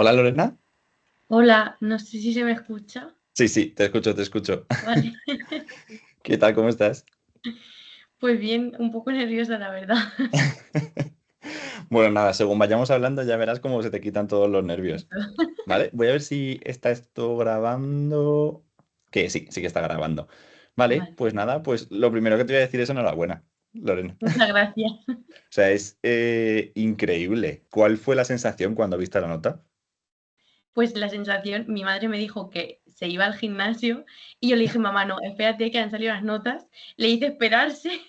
Hola Lorena. Hola, no sé si se me escucha. Sí, sí, te escucho, te escucho. Vale. ¿Qué tal? ¿Cómo estás? Pues bien, un poco nerviosa, la verdad. Bueno, nada, según vayamos hablando ya verás cómo se te quitan todos los nervios. Eso. ¿Vale? Voy a ver si está esto grabando. Que sí, sí que está grabando. Vale, Vale, pues nada, pues lo primero que te voy a decir es enhorabuena, Lorena. muchas gracias. O sea, es increíble. ¿Cuál fue la sensación cuando viste la nota? Pues la sensación, mi madre me dijo que se iba al gimnasio y yo le dije, mamá, no, espérate que han salido las notas. Le hice esperarse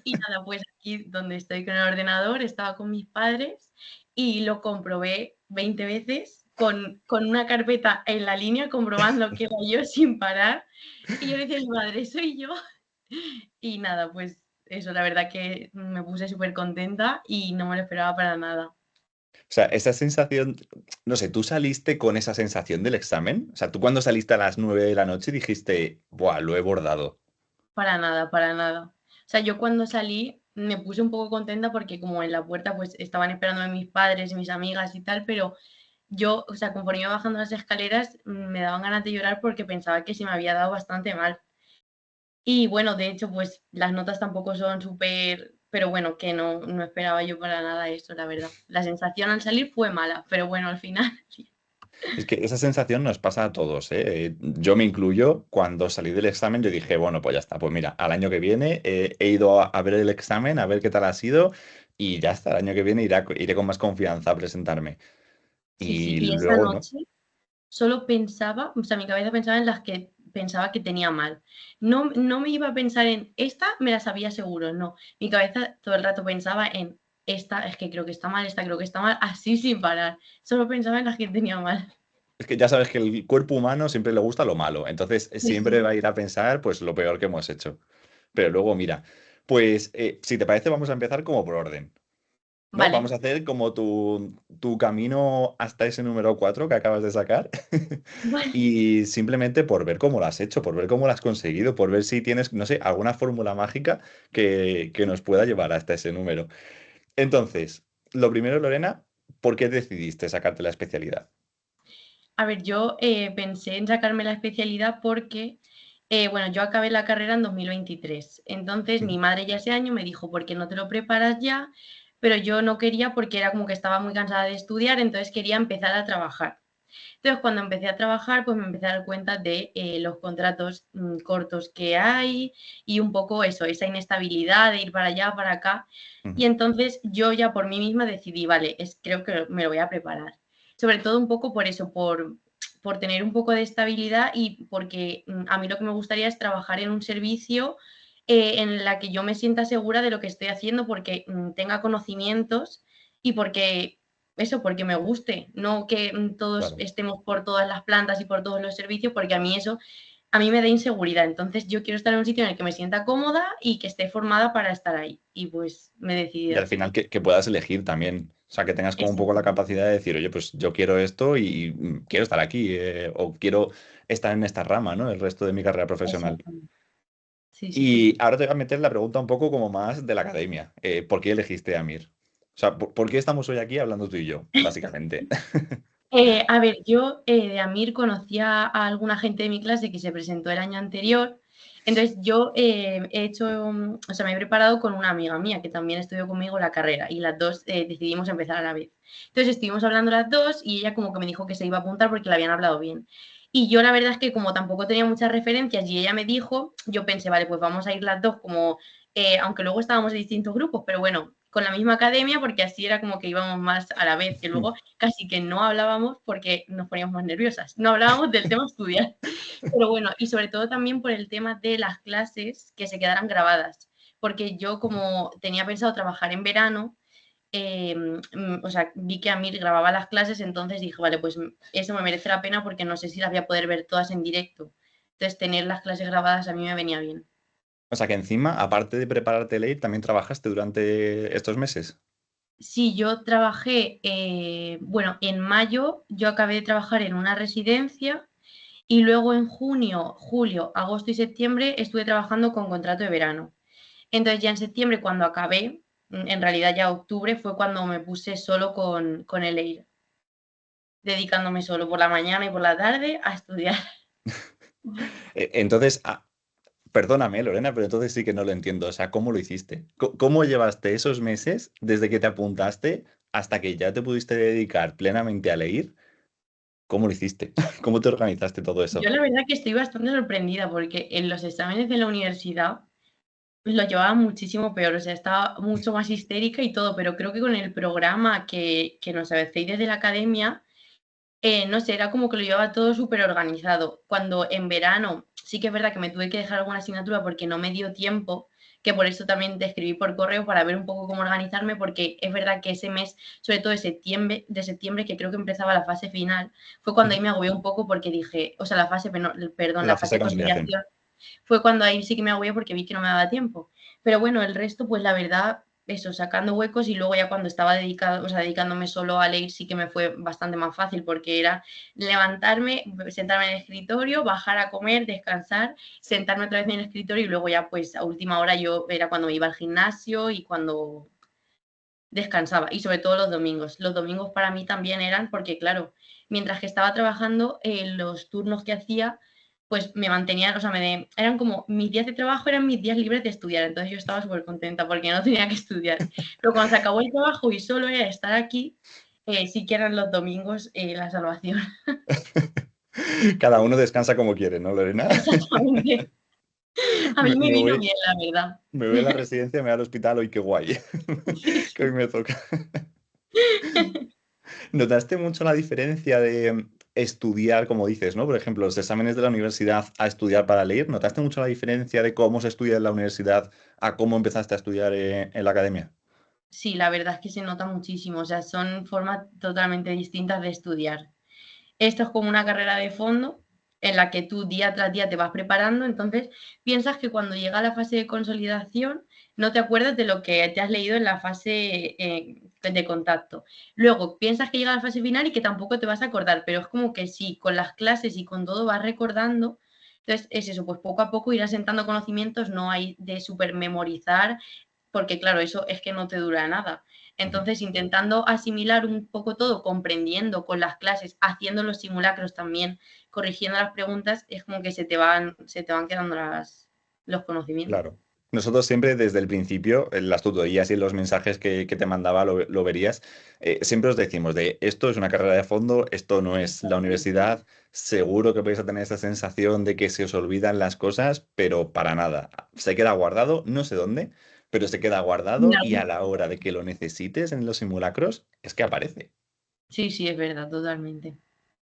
y nada, pues aquí donde estoy con el ordenador, estaba con mis padres y lo comprobé 20 veces con una carpeta en la línea comprobando que era yo sin parar. Y yo le decía a mi madre, soy yo. Y nada, pues eso, la verdad que me puse súper contenta y no me lo esperaba para nada. O sea, esa sensación, no sé, ¿tú saliste con esa sensación del examen? O sea, ¿tú cuando saliste a las 9 de la noche dijiste, buah, lo he bordado? Para nada, para nada. O sea, yo cuando salí me puse un poco contenta porque como en la puerta pues estaban esperándome mis padres y mis amigas y tal, pero yo, o sea, conforme iba bajando las escaleras me daban ganas de llorar porque pensaba que se me había dado bastante mal. Y bueno, de hecho, pues las notas tampoco son súper, pero bueno, que no esperaba yo para nada eso, la verdad. La sensación al salir fue mala, pero bueno, al final. Es que esa sensación nos pasa a todos, ¿eh? Yo me incluyo, cuando salí del examen yo dije, bueno, pues ya está, pues mira, al año que viene he ido a ver el examen, a ver qué tal ha sido y ya está, el año que viene iré con más confianza a presentarme. Sí, sí, Y y esa luego no. noche solo pensaba, o sea, mi cabeza pensaba en las que pensaba que tenía mal. No me iba a pensar en esta, me la sabía seguro, no. Mi cabeza todo el rato pensaba en esta, es que creo que está mal, esta creo que está mal, así sin parar. Solo pensaba en las que tenía mal. Es que ya sabes que el cuerpo humano siempre le gusta lo malo, entonces Sí, siempre sí. va a ir a pensar pues lo peor que hemos hecho. Pero luego mira, pues si te parece vamos a empezar como por orden. ¿No? Vamos Vale, a hacer como tu camino hasta ese número 4 que acabas de sacar. vale. Y simplemente por ver cómo lo has hecho, por ver cómo lo has conseguido, por ver si tienes, no sé, alguna fórmula mágica que nos pueda llevar hasta ese número. Entonces, lo primero, Lorena, ¿por qué decidiste sacarte la especialidad? A ver, yo pensé en sacarme la especialidad porque, bueno, yo acabé la carrera en 2023. Entonces, mi Ujú. madre ya ese año me dijo, ¿por qué no te lo preparas ya? Pero yo no quería porque era como que estaba muy cansada de estudiar, entonces quería empezar a trabajar. Entonces, cuando empecé a trabajar, pues me empecé a dar cuenta de los contratos cortos que hay y un poco eso, esa inestabilidad de ir para allá, para acá. Ujú. Y entonces yo ya por mí misma decidí, vale, creo que me lo voy a preparar. Sobre todo un poco por eso, por tener un poco de estabilidad y porque a mí lo que me gustaría es trabajar en un servicio en la que yo me sienta segura de lo que estoy haciendo porque tenga conocimientos y porque eso, porque me guste, no que todos Claro. estemos por todas las plantas y por todos los servicios, porque a mí eso, a mí me da inseguridad. Entonces yo quiero estar en un sitio en el que me sienta cómoda y que esté formada para estar ahí. Y pues me decidí Y al así. final que puedas elegir también. O sea, que tengas como un poco la Exactamente. capacidad de decir, oye, pues yo quiero esto y quiero estar aquí, o quiero estar en esta rama, ¿no? El resto de mi carrera profesional. Exactamente. Sí, sí, sí. Y ahora te voy a meter la pregunta un poco como más de la academia. ¿Por qué elegiste a Mir? O sea, ¿por qué estamos hoy aquí hablando tú y yo, básicamente? A ver, yo de Amir conocía a alguna gente de mi clase que se presentó el año anterior. Entonces yo he hecho, o sea, me he preparado con una amiga mía que también estudió conmigo la carrera y las dos decidimos empezar a la vez. Entonces estuvimos hablando las dos y ella como que me dijo que se iba a apuntar porque la habían hablado bien. Y yo la verdad es que como tampoco tenía muchas referencias y ella me dijo, yo pensé, vale, pues vamos a ir las dos como, aunque luego estábamos en distintos grupos, pero bueno, con la misma academia porque así era como que íbamos más a la vez, que luego casi que no hablábamos porque nos poníamos más nerviosas. No hablábamos del tema estudiar. Pero bueno, y sobre todo también por el tema de las clases que se quedaran grabadas. Porque yo como tenía pensado trabajar en verano, o sea, vi que Amir grababa las clases, entonces dije, vale, pues eso me merece la pena porque no sé si las voy a poder ver todas en directo. Entonces, tener las clases grabadas a mí me venía bien. O sea, que encima, aparte de prepararte el leer, también trabajaste durante estos meses. Sí, yo trabajé, bueno, en mayo yo acabé de trabajar en una residencia. Y luego en junio, julio, agosto y septiembre estuve trabajando con contrato de verano. Entonces ya en septiembre, cuando acabé, en realidad ya octubre, fue cuando me puse solo con el EIR. dedicándome solo por la mañana y por la tarde a estudiar. Entonces, perdóname, Lorena, pero entonces sí que no lo entiendo. O sea, ¿cómo lo hiciste? ¿Cómo llevaste esos meses desde que te apuntaste hasta que ya te pudiste dedicar plenamente a leer? ¿Cómo lo hiciste? ¿Cómo te organizaste todo Yo eso? la verdad que estoy bastante sorprendida porque en los exámenes de la universidad pues lo llevaba muchísimo peor, o sea, estaba mucho más histérica y todo, pero creo que con el programa que nos hacéis desde la academia, no sé, era como que lo llevaba todo súper organizado. Cuando en verano sí que es verdad que me tuve que dejar alguna asignatura porque no me dio tiempo, que por eso también te escribí por correo para ver un poco cómo organizarme, porque es verdad que ese mes, sobre todo de septiembre, que creo que empezaba la fase final, fue cuando ahí Ujú. me agobié un poco porque dije, o sea, perdón, La la fase fase de de conciliación. conciliación fue cuando ahí sí que me agobié porque vi que no me daba tiempo. Pero bueno, el resto, pues la verdad, eso, sacando huecos y luego ya cuando estaba dedicado, o sea, dedicándome solo a leer sí que me fue bastante más fácil porque era levantarme, sentarme en el escritorio, bajar a comer, descansar, sentarme otra vez en el escritorio y luego ya pues a última hora yo era cuando me iba al gimnasio y cuando descansaba y sobre todo los domingos. Los domingos para mí también eran porque, claro, mientras que estaba trabajando, los turnos que hacía, pues me mantenían, o sea, eran como mis días de trabajo eran mis días libres de estudiar, entonces yo estaba súper contenta porque no tenía que estudiar. Pero cuando se acabó el trabajo y solo era estar aquí, sí que eran los domingos la salvación. Cada uno descansa como quiere, ¿no, Lorena? Exactamente. A mí Me, me me vino voy, bien, la verdad. me voy a la residencia, me voy al hospital, hoy qué guay. Sí, Que hoy sí. me toca. ¿Notaste mucho la diferencia de estudiar, como dices, ¿no? Por ejemplo, los exámenes de la universidad a estudiar para leer. ¿Notaste mucho la diferencia de cómo se estudia en la universidad a cómo empezaste a estudiar en la academia? Sí, la verdad es que se nota muchísimo, o sea, son formas totalmente distintas de estudiar. Esto es como una carrera de fondo en la que tú día tras día te vas preparando, entonces piensas que cuando llega la fase de consolidación no te acuerdas de lo que te has leído en la fase de contacto. Luego piensas que llega la fase final y que tampoco te vas a acordar, pero es como que sí, con las clases y con todo vas recordando. Entonces es eso, pues poco a poco ir asentando conocimientos, no hay de super memorizar, porque claro, eso es que no te dura nada. Ujú. Entonces, intentando asimilar un poco todo, comprendiendo con las clases, haciendo los simulacros también, corrigiendo las preguntas, es como que se te van quedando los conocimientos. Claro. Nosotros siempre desde el principio, en las tutorías y en los mensajes que te mandaba lo verías, siempre os decimos de esto es una carrera de fondo, esto no es la Exactamente. universidad, seguro que vais a tener esa sensación de que se os olvidan las cosas, pero para nada. Se queda guardado, no sé dónde, pero se queda guardado No. y a la hora de que lo necesites en los simulacros, es que aparece. Sí, sí, es verdad, totalmente.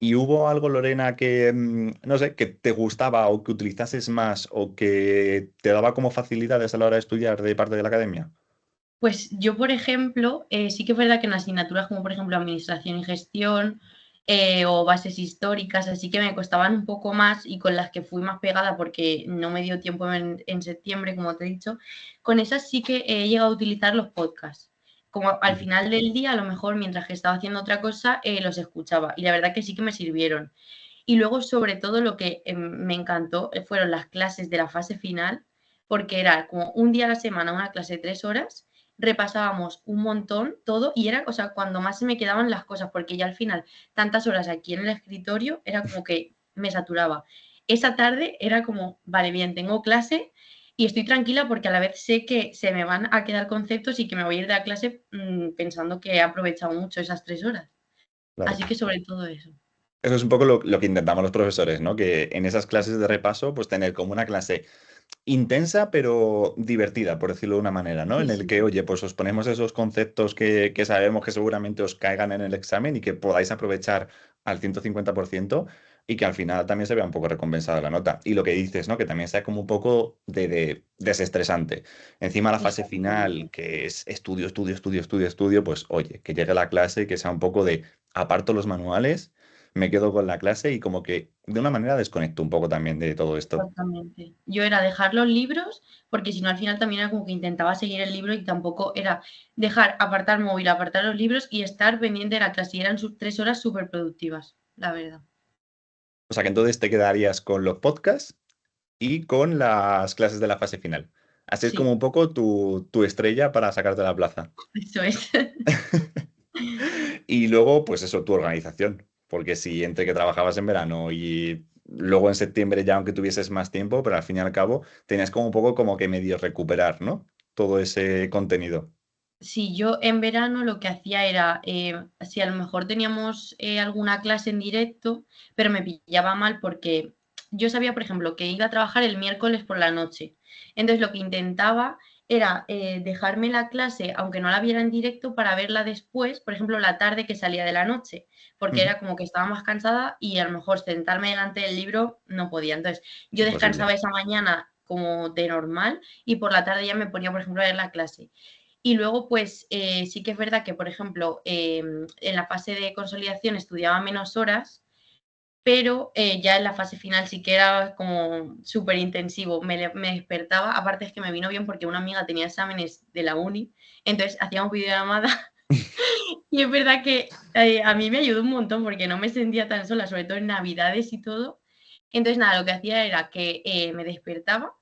¿Y hubo algo, Lorena, que, no sé, que te gustaba o que utilizases más o que te daba como facilidades a la hora de estudiar de parte de la academia? Pues yo, por ejemplo, sí que es verdad que en asignaturas como, por ejemplo, administración y gestión o bases históricas, así que me costaban un poco más y con las que fui más pegada porque no me dio tiempo en septiembre, como te he dicho, con esas sí que he llegado a utilizar los podcasts. Como al Ujú. final del día, a lo mejor mientras que estaba haciendo otra cosa, los escuchaba y la verdad que sí que me sirvieron. Y luego, sobre todo, lo que me encantó fueron las clases de la fase final, porque era como un día a la semana, una clase de 3 horas, repasábamos un montón todo y era, o sea, cuando más se me quedaban las cosas, porque ya al final, tantas horas aquí en el escritorio, era como que me saturaba. Esa tarde era como, vale, bien, tengo clase y estoy tranquila porque a la vez sé que se me van a quedar conceptos y que me voy a ir de la clase pensando que he aprovechado mucho esas 3 horas. Claro. Así que sobre todo eso. Eso es un poco lo que intentamos los profesores, ¿no? Que en esas clases de repaso, pues tener como una clase intensa, pero divertida, por decirlo de una manera, ¿no? Sí, En el sí. que, oye, pues os ponemos esos conceptos que sabemos que seguramente os caigan en el examen y que podáis aprovechar al 150% y que al final también se vea un poco recompensada la nota. Y lo que dices, ¿no? Que también sea como un poco de desestresante. Encima la fase Exactamente. final, que es estudio, estudio, estudio, estudio, estudio, pues oye, que llegue la clase y que sea un poco de aparto los manuales, me quedo con la clase y como que de una manera desconecto un poco también de todo esto. Exactamente. Yo era dejar los libros, porque si no al final también era como que intentaba seguir el libro y tampoco era dejar, apartar móvil, apartar los libros y estar pendiente de la clase. Y eran sus 3 horas súper productivas, la verdad. O sea que entonces te quedarías con los podcasts y con las clases de la fase final. Así es como Sí, un poco tu estrella para sacarte la plaza. eso es. Y luego, pues eso, tu organización. porque si entre que trabajabas en verano y luego en septiembre ya aunque tuvieses más tiempo, pero al fin y al cabo tenías como un poco como que medio recuperar, ¿no? Todo ese contenido. Si yo en verano lo que hacía era, si a lo mejor teníamos alguna clase en directo, pero me pillaba mal porque yo sabía, por ejemplo, que iba a trabajar el miércoles por la noche. Entonces lo que intentaba era dejarme la clase, aunque no la viera en directo, para verla después, por ejemplo, la tarde que salía de la noche, porque Ujú. era como que estaba más cansada y a lo mejor sentarme delante del libro no podía. Entonces Es yo imposible. descansaba esa mañana como de normal y por la tarde ya me ponía, por ejemplo, a ver la clase. Y luego, pues sí que es verdad que, por ejemplo, en la fase de consolidación estudiaba menos horas, pero ya en la fase final sí que era como súper intensivo. Me despertaba, aparte es que me vino bien porque una amiga tenía exámenes de la uni, entonces hacíamos videollamada y es verdad que a mí me ayudó un montón porque no me sentía tan sola, sobre todo en Navidades y todo. Entonces, nada, lo que hacía era que me despertaba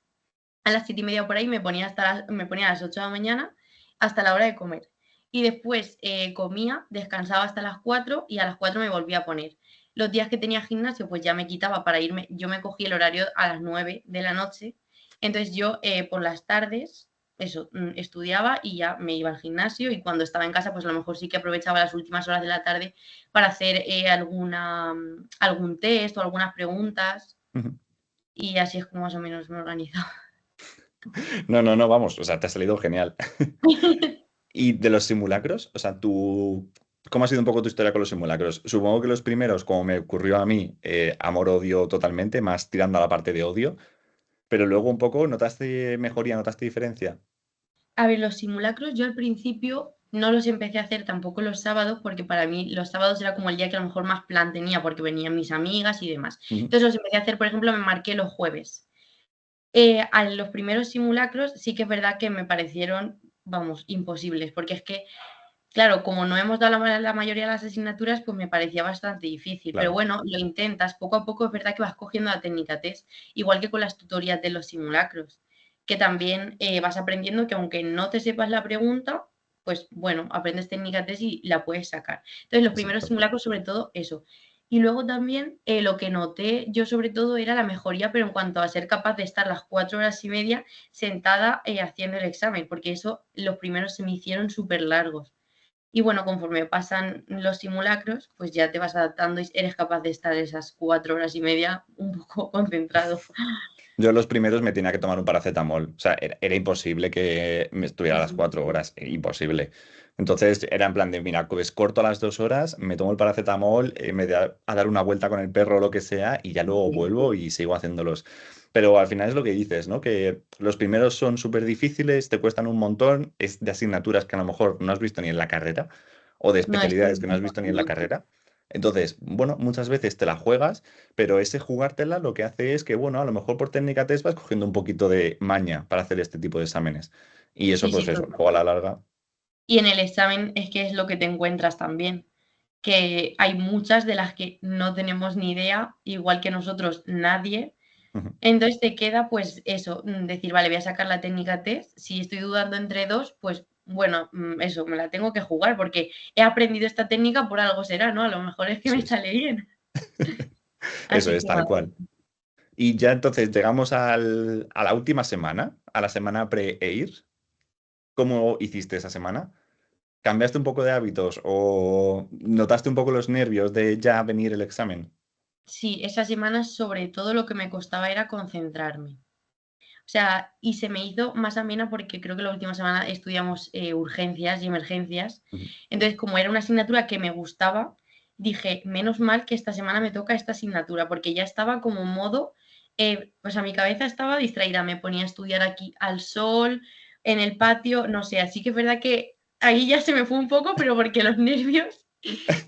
a las 7:30 por ahí, me ponía a las 8 de la mañana hasta la hora de comer. Y después comía, descansaba hasta las 4 y a las 4 me volvía a poner. Los días que tenía gimnasio, pues ya me quitaba para irme. Yo me cogí el horario a las 9 de la noche. Entonces yo por las tardes, eso, estudiaba y ya me iba al gimnasio. Y cuando estaba en casa, pues a lo mejor sí que aprovechaba las últimas horas de la tarde para hacer algún test o algunas preguntas. Ujú. Y así es como más o menos me organizaba. No, no, no, vamos, o sea, te ha salido genial. Y de los simulacros, o sea, ¿cómo ha sido un poco tu historia con los simulacros? Supongo que los primeros, como me ocurrió a mí, amor-odio totalmente, más tirando a la parte de odio, pero luego un poco, ¿notaste mejoría, notaste diferencia? A ver, los simulacros yo al principio no los empecé a hacer tampoco los sábados, porque para mí los sábados era como el día que a lo mejor más plan tenía, porque venían mis amigas y demás. Ujú. Entonces los empecé a hacer, por ejemplo, me marqué los jueves. A los primeros simulacros sí que es verdad que me parecieron, vamos, imposibles, porque es que, claro, como no hemos dado la mayoría de las asignaturas, pues me parecía bastante difícil. Pero Claro, bueno, lo intentas, poco a poco es verdad que vas cogiendo la técnica test, igual que con las tutorías de los simulacros, que también vas aprendiendo que aunque no te sepas la pregunta, pues bueno, aprendes técnica test y la puedes sacar. Entonces, los primeros exacto. simulacros, sobre todo, eso. Y luego también lo que noté yo sobre todo era la mejoría, pero en cuanto a ser capaz de estar las 4 horas y media sentada haciendo el examen, porque eso los primeros se me hicieron súper largos. Y bueno, conforme pasan los simulacros, pues ya te vas adaptando y eres capaz de estar esas 4 horas y media un poco concentrado. Yo los primeros me tenía que tomar un paracetamol. O sea, era imposible que me estuviera a Sí, las sí. 4 horas. Imposible. Entonces era en plan de, mira, pues corto a las 2 horas, me tomo el paracetamol, me voy a dar una vuelta con el perro o lo que sea, y ya luego Sí, vuelvo y sigo haciéndolos. Pero al final es lo que dices, ¿no? Que los primeros son súper difíciles, te cuestan un montón, es de asignaturas que a lo mejor no has visto ni en la carrera, o de no, es que especialidades que no has visto ni en la carrera. Entonces, bueno, muchas veces te la juegas, pero ese jugártela lo que hace es que, bueno, a lo mejor por técnica test vas cogiendo un poquito de maña para hacer este tipo de exámenes. Y eso, sí, pues sí, eso, luego a la larga. y en el examen es que es lo que te encuentras también, que hay muchas de las que no tenemos ni idea, igual que nosotros nadie. Ujú. Entonces te queda pues eso, decir, vale, voy a sacar la técnica test. Si estoy dudando entre dos, pues bueno, eso, me la tengo que jugar porque he aprendido esta técnica por algo será, ¿no? A lo mejor es que Eso me es. sale bien. Eso Así es, que tal nada. cual. Y ya entonces llegamos a la última semana, a la semana pre-EIR. ¿Cómo hiciste esa semana? ¿Cambiaste un poco de hábitos o notaste un poco los nervios de ya venir el examen? Sí, esa semana sobre todo lo que me costaba era concentrarme. O sea, y se me hizo más amena porque creo que la última semana estudiamos urgencias y emergencias. Ujú. Entonces, como era una asignatura que me gustaba, dije, menos mal que esta semana me toca esta asignatura, porque ya estaba como en modo, pues a mi cabeza estaba distraída, me ponía a estudiar aquí al sol, en el patio, no sé, así que es verdad que ahí ya se me fue un poco, pero porque los nervios,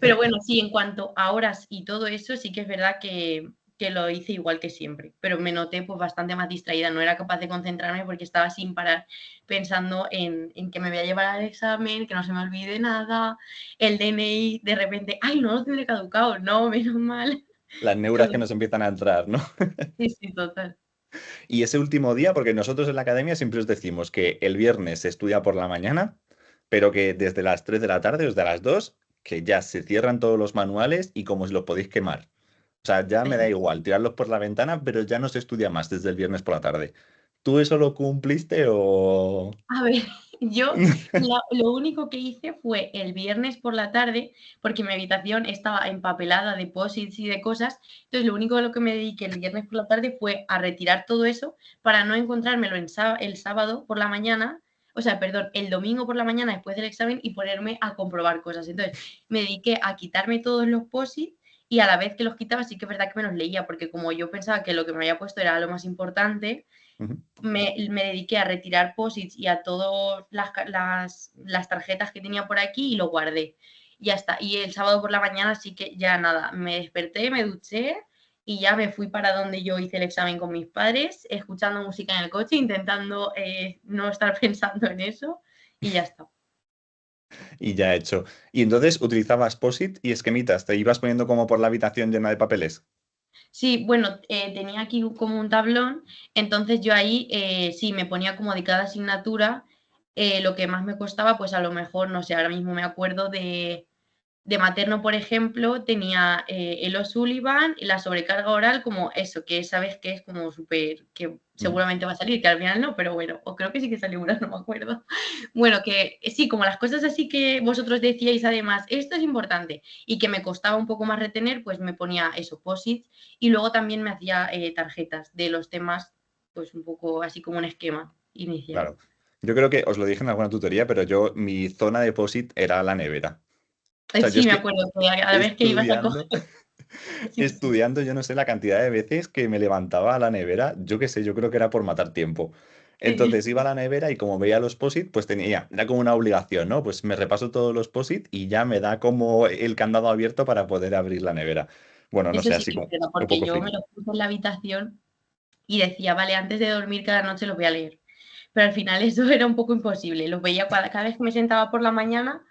pero bueno, sí, en cuanto a horas y todo eso, sí que es verdad que lo hice igual que siempre, pero me noté pues bastante más distraída, no era capaz de concentrarme porque estaba sin parar pensando en que me voy a llevar al examen, que no se me olvide nada, el DNI, de repente, ay, no lo tendré caducado, no, menos mal. Las neuras Todo. que nos empiezan a entrar, ¿no? Sí, sí, total. Y ese último día, porque nosotros en la academia siempre os decimos que el viernes se estudia por la mañana, pero que desde las 3 de la tarde, desde las 2, que ya se cierran todos los manuales y como si los podéis quemar. O sea, ya me da igual tirarlos por la ventana, pero ya no se estudia más desde el viernes por la tarde. ¿Tú eso lo cumpliste o...? A ver, yo lo único que hice fue el viernes por la tarde, porque mi habitación estaba empapelada de post-its y de cosas, entonces lo único a lo que me dediqué el viernes por la tarde fue a retirar todo eso para no encontrármelo el sábado por la mañana, o sea, perdón, el domingo por la mañana después del examen y ponerme a comprobar cosas. Entonces me dediqué a quitarme todos los post-its y a la vez que los quitaba sí que es verdad que me los leía, porque como yo pensaba que lo que me había puesto era lo más importante, Ujú. me dediqué a retirar posits y a todas las tarjetas que tenía por aquí y lo guardé. Y ya está. Y el sábado por la mañana sí que ya nada, me desperté, me duché y ya me fui para donde yo hice el examen con mis padres, escuchando música en el coche, intentando no estar pensando en eso y ya está. Y ya hecho. Y entonces utilizabas POSIT y esquemitas, te ibas poniendo como por la habitación llena de papeles. Sí, bueno, tenía aquí como un tablón, entonces yo ahí sí me ponía como de cada asignatura lo que más me costaba, pues a lo mejor, no sé, ahora mismo me acuerdo de materno, por ejemplo, tenía el O'Sullivan y la sobrecarga oral, como eso, que sabes que es como súper, que Ujú. seguramente va a salir, que al final no, pero bueno, o creo que sí que salió una, no me acuerdo. Bueno, que sí, como las cosas así que vosotros decíais además, esto es importante y que me costaba un poco más retener, pues me ponía eso, posits y luego también me hacía tarjetas de los temas, pues un poco así como un esquema inicial. Claro. Yo creo que os lo dije en alguna tutoría, pero yo, mi zona de POSIT era la nevera. O sea, yo Sí, es me que acuerdo que a la vez que ibas a estudiando, coger. Sí, sí. estudiando, yo no sé la cantidad de veces que me levantaba a la nevera, yo qué sé, yo creo que era por matar tiempo. Sí. Entonces iba a la nevera y como veía los POSIT, pues tenía, era como una obligación, ¿no? Pues me repaso todos los POSIT y ya me da como el candado abierto para poder abrir la nevera. Bueno, no Eso sé, sí así que es como verdad, un porque poco yo me friki. lo puse en la habitación y decía, vale, antes de dormir cada noche los voy a leer. Pero al final eso era un poco imposible. Los veía cada vez que me sentaba por la mañana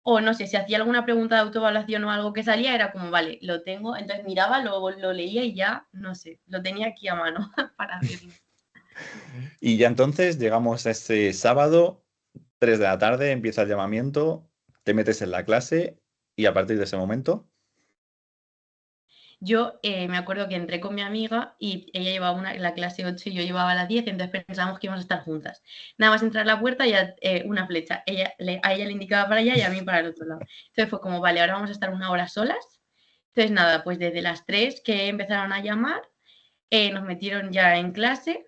o no sé, si hacía alguna pregunta de autoevaluación o algo que salía, era como, vale, lo tengo. Entonces miraba, lo leía y ya, no sé, lo tenía aquí a mano para verlo. Y ya entonces llegamos a ese sábado, 3 de la tarde, empieza el llamamiento, te metes en la clase y a partir de ese momento, Yo me acuerdo que entré con mi amiga y ella llevaba la clase 8 y yo llevaba la 10, entonces pensábamos que íbamos a estar juntas. Nada más entrar a la puerta ya una flecha. A ella le indicaba para allá y a mí para el otro lado. Entonces fue como, vale, ahora vamos a estar una hora solas. Entonces nada, pues desde las 3 que empezaron a llamar, nos metieron ya en clase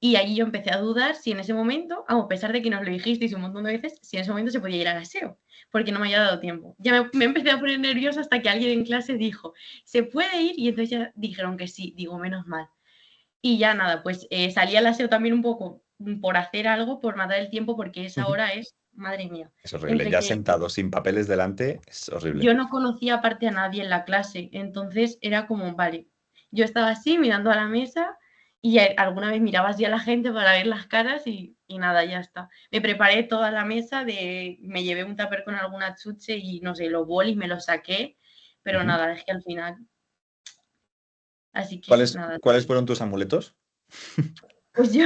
y ahí yo empecé a dudar si en ese momento, a pesar de que nos lo dijisteis un montón de veces, si en ese momento se podía ir al aseo, porque no me había dado tiempo. Ya me empecé a poner nerviosa hasta que alguien en clase dijo, ¿se puede ir? Y entonces ya dijeron que sí, digo, menos mal. Y ya nada, pues salí al aseo también un poco por hacer algo, por matar el tiempo, porque esa ujú, hora es, madre mía, es horrible. entre Ya que sentado sin papeles delante, es horrible. yo no conocía aparte a nadie en la clase, entonces era como, vale, yo estaba así mirando a la mesa y alguna vez mirabas ya a la gente para ver las caras y nada, ya está. Me preparé toda la mesa, me llevé un tupper con alguna chuche y no sé, los bolis me los saqué, pero Ujú. nada, es que al final, así que ¿Cuáles, nada. cuáles fueron tus amuletos? Pues yo,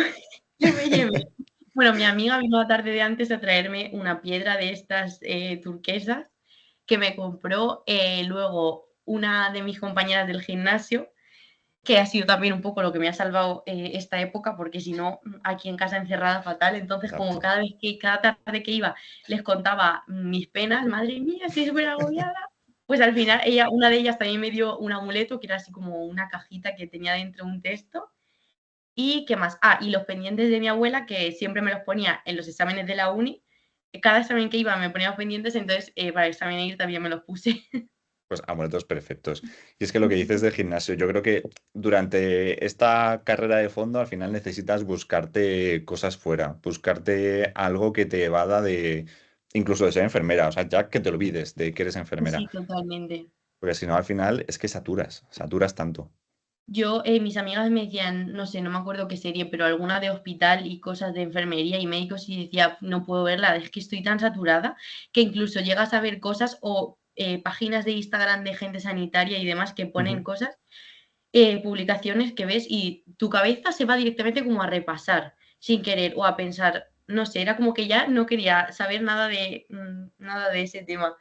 yo me llevé, bueno, mi amiga vino la tarde de antes a traerme una piedra de estas turquesas que me compró luego una de mis compañeras del gimnasio, que ha sido también un poco lo que me ha salvado esta época, porque si no, aquí en casa encerrada fatal. Entonces, como Exacto. cada tarde que iba, les contaba mis penas, madre mía, estoy súper agobiada. Pues al final, una de ellas también me dio un amuleto, que era así como una cajita que tenía dentro un texto. ¿Y qué más? Y los pendientes de mi abuela, que siempre me los ponía en los exámenes de la uni. Cada examen que iba me ponía los pendientes, entonces para el examen de ir también me los puse. Pues amuletos perfectos. Y es que lo que dices del gimnasio, yo creo que durante esta carrera de fondo al final necesitas buscarte cosas fuera, buscarte algo que te evada de incluso de ser enfermera, o sea, ya que te olvides de que eres enfermera, Sí, totalmente. porque si no al final es que saturas, saturas tanto. Yo, mis amigas me decían, no sé, no me acuerdo qué serie, pero alguna de hospital y cosas de enfermería y médicos y decía, no puedo verla, es que estoy tan saturada que incluso llegas a ver cosas o páginas de Instagram de gente sanitaria y demás que ponen Ujú. cosas, publicaciones que ves y tu cabeza se va directamente como a repasar sin querer o a pensar, no sé, era como que ya no quería saber nada de ese tema.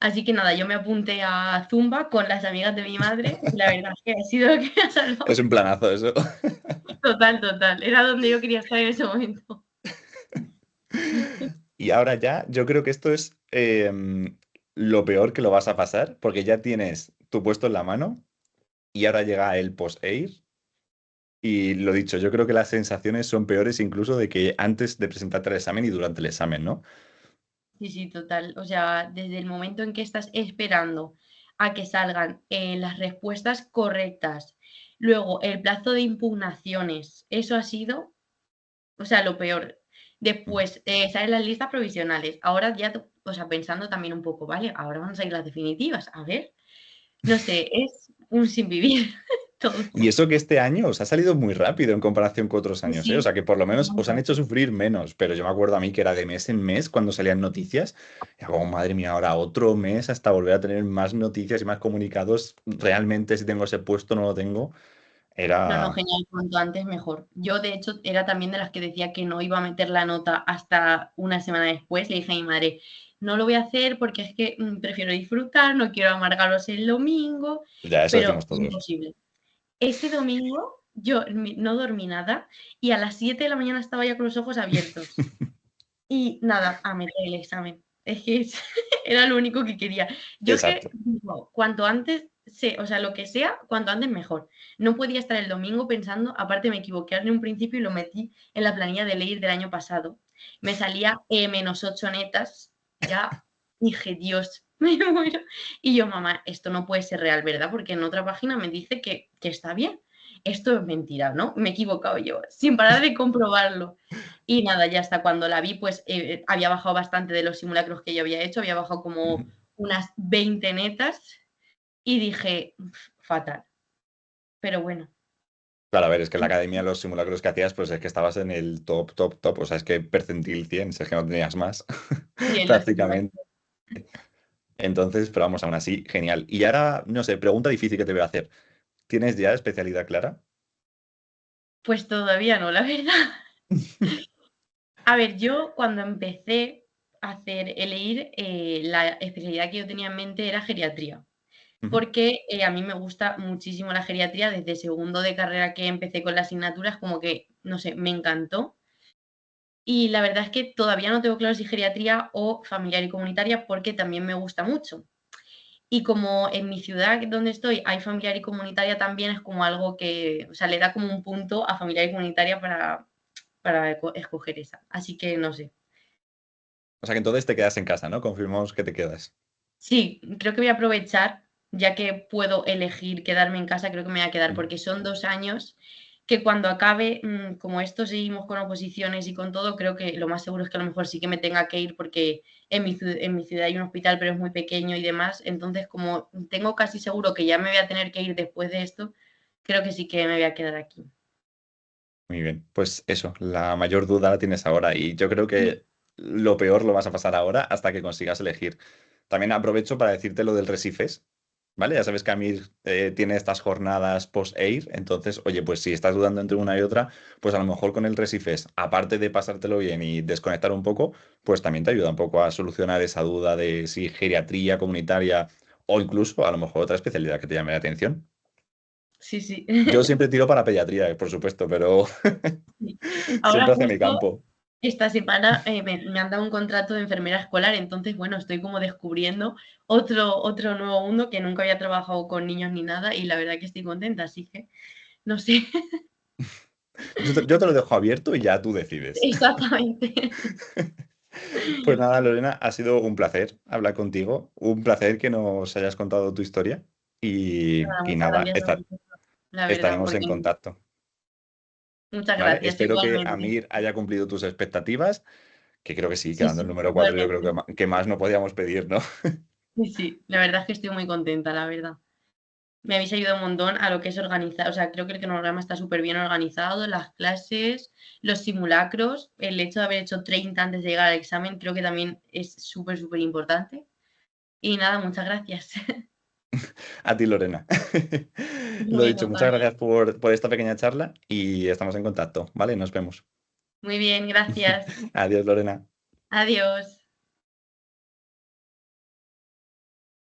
Así que nada, yo me apunté a Zumba con las amigas de mi madre y la verdad es que ha sido lo que me ha Es salvado. un planazo eso. Total, total. Era donde yo quería estar en ese momento. Y ahora ya, yo creo que esto es lo peor que lo vas a pasar, porque ya tienes tu puesto en la mano y ahora llega el post-air. Y lo dicho, yo creo que las sensaciones son peores incluso de que antes de presentarte al examen y durante el examen, ¿no? Sí, sí, total. O sea, desde el momento en que estás esperando a que salgan las respuestas correctas, luego el plazo de impugnaciones, eso ha sido, o sea, lo peor. Después salen las listas provisionales. Ahora ya, o sea, pensando también un poco, ¿vale? Ahora van a salir las definitivas. A ver, no sé, es un sinvivir todo. Y eso que este año os ha salido muy rápido en comparación con otros Sí, años, ¿eh? O sí, sea que por lo un menos os han montón. hecho sufrir menos, pero yo me acuerdo a mí que era de mes en mes cuando salían noticias. Y como, madre mía, ahora otro mes hasta volver a tener más noticias y más comunicados. Realmente si tengo ese puesto no lo tengo. No, no, Era... genial, cuanto antes mejor. Yo, de hecho, era también de las que decía que no iba a meter la nota hasta una semana después. Le dije a mi madre, no lo voy a hacer porque es que prefiero disfrutar, no quiero amargaros el domingo, Ya, eso pero decimos todos. imposible. Ese domingo yo no dormí nada y a las 7 de la mañana estaba ya con los ojos abiertos. Y nada, a meter el examen. Es que era lo único que quería. Yo es que, Exacto. digo, cuanto antes, o sea, lo que sea, cuanto antes mejor. No podía estar el domingo pensando, aparte me equivoqué en un principio y lo metí en la planilla de leer del año pasado. Me salía -8 netas, ya dije, Dios, me muero. Y yo, mamá, esto no puede ser real, ¿verdad? Porque en otra página me dice que está bien. Esto es mentira, ¿no? Me he equivocado yo, sin parar de comprobarlo. Y nada, ya hasta cuando la vi, pues había bajado bastante de los simulacros que yo había hecho, había bajado como unas 20 netas y dije, fatal, pero bueno. Claro, a ver, es que en la academia los simulacros que hacías, pues es que estabas en el top, top, top. O sea, es que percentil 100, si es que no tenías más, Sí, en las prácticamente. simulaciones. Entonces, pero vamos, aún así, genial. Y ahora, no sé, pregunta difícil que te voy a hacer. ¿Tienes ya especialidad clara? Pues todavía no, la verdad. A ver, yo cuando empecé a hacer el EIR, la especialidad que yo tenía en mente era geriatría, Ujú. porque a mí me gusta muchísimo la geriatría, desde segundo de carrera que empecé con las asignaturas, como que, no sé, me encantó. Y la verdad es que todavía no tengo claro si geriatría o familiar y comunitaria porque también me gusta mucho. Y como en mi ciudad donde estoy hay familiar y comunitaria también es como algo que, o sea, le da como un punto a familiar y comunitaria para escoger esa. Así que no sé. O sea que entonces te quedas en casa, ¿no? Confirmamos que te quedas. Sí, creo que voy a aprovechar, ya que puedo elegir quedarme en casa, creo que me voy a quedar Ujú. porque son 2 años que cuando acabe, como esto seguimos con oposiciones y con todo, creo que lo más seguro es que a lo mejor sí que me tenga que ir porque en mi ciudad hay un hospital, pero es muy pequeño y demás. Entonces, como tengo casi seguro que ya me voy a tener que ir después de esto, creo que sí que me voy a quedar aquí. Muy bien, pues eso, la mayor duda la tienes ahora y yo creo Sí, que lo peor lo vas a pasar ahora hasta que consigas elegir. También aprovecho para decirte lo del Resifes, ¿vale? Ya sabes que Amir tiene estas jornadas post-air, entonces, oye, pues si estás dudando entre una y otra, pues a lo mejor con el Resifes, aparte de pasártelo bien y desconectar un poco, pues también te ayuda un poco a solucionar esa duda de si geriatría comunitaria o incluso a lo mejor otra especialidad que te llame la atención. sí, sí. Yo siempre tiro para pediatría, por supuesto, pero Sí. Ahora siempre hacia mi justo campo. esta semana me han dado un contrato de enfermera escolar, entonces, bueno, estoy como descubriendo otro nuevo mundo que nunca había trabajado con niños ni nada y la verdad que estoy contenta, así que no sé. Yo te lo dejo abierto y ya tú decides. Exactamente. Pues nada, Lorena, ha sido un placer hablar contigo, un placer que nos hayas contado tu historia y, Nada, y muchas nada, gracias a vosotros, la verdad, estaremos en porque contacto, muchas ¿vale? gracias Espero que igualmente, Amir haya cumplido tus expectativas, que creo que sí, sí, quedando el sí, número 4 yo creo igualmente. que más no podíamos pedir, ¿no? Sí, sí, la verdad es que estoy muy contenta, la verdad. Me habéis ayudado un montón a lo que es organizar, o sea, creo que el cronograma está súper bien organizado, las clases, los simulacros, el hecho de haber hecho 30 antes de llegar al examen, creo que también es súper, súper importante. Y nada, muchas gracias. A ti, Lorena. Lo dicho, Bueno, muchas vale. gracias por esta pequeña charla y estamos en contacto, ¿vale? Nos vemos. Muy bien, gracias. Adiós, Lorena. Adiós.